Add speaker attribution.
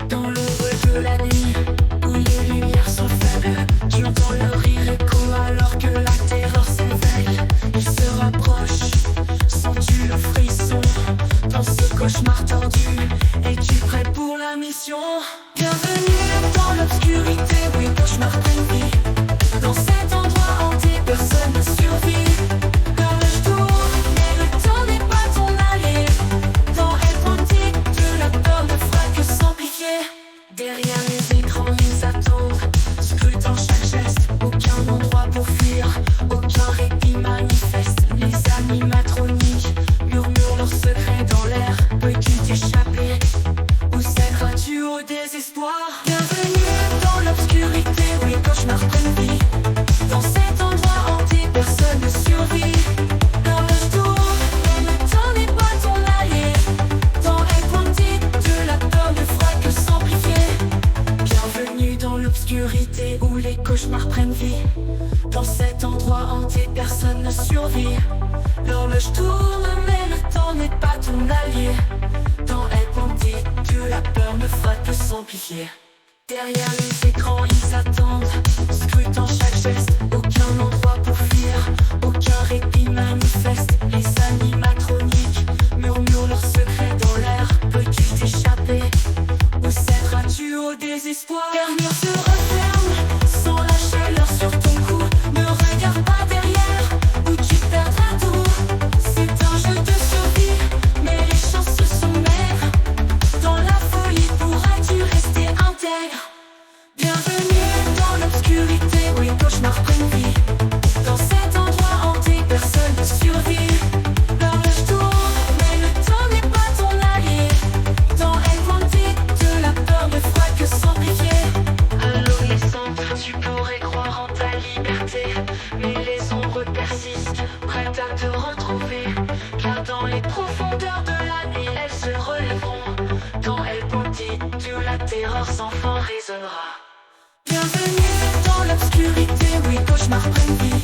Speaker 1: Dans l'ombre de la nuit, où les lumières sont faibles, j'entends leur rire écho alors que la terreur s'éveille. Ils se rapprochent, sens-tu le frisson? Dans ce cauchemar tordu, es-tu prêt pour la mission? Bienvenue dans l'obscurité, oui, cauchemar pleine vie. Dans cet endroit hanté, personne ne survit. L'horloge tourne, mais le temps n'est pas ton allié. Dans elle quantique, de la peur ne fera que s'amplifier. Derrière les écrans, ils attendent, scrutant chaque geste. Aucun endroit pour fuir, aucun répit manifeste. Les animatroniques murmurent leurs secrets dans l'air. Peux-tu t'échapper ou céderas-tu au désespoir? Bienvenue dans l'obscurité, oui, cauchemar pleine vie. Dans cet endroit hanté, personne ne survit. L'horloge tourne, mais le temps n'est pas ton allié. Dans elle quantique, de la peur ne fera que s'amplifier. Bienvenue dans l'obscurité où les cauchemars prennent vie. Dans cet endroit hanté, personne ne survit. L'horloge tourne, mais le temps n'est pas ton allié. Dans elle quantique, de la peur ne fera que s'amplifier. Derrière les écrans, ils attendent, scrutant chaque geste. Aucun endroit pour fuir, aucun répit manifeste. Les animatroniques murmurent leurs secrets dans l'air. Peux-tu t'échapper ou céderas-tu au désespoir? L'armure se referme, sans lâcher l'heure sur ton cou. Ne regarde pas derrière, ou tu perdras tout. C'est un jeu de survie, mais les chances sont maigres. Dans la folie, pourras-tu rester intègre? Bienvenue dans l'obscurité, oui, cauchemar pleine vie. Dans cet endroit hanté, personne ne survit. L'horloge tourne, mais le temps n'est pas ton allié. Dans elle quantique, de la peur ne fera que s'amplifier. Adolescente, tu pourrais croire en ta liberté, mais les ombres persistent, prêtes à te retrouver. Car dans les profondeurs de la nuit, elles se relèveront. Dans elle quantique, de la terreur sans fin résonnera. Bienvenue dans l'obscurité, oui, cauchemar pleine vie.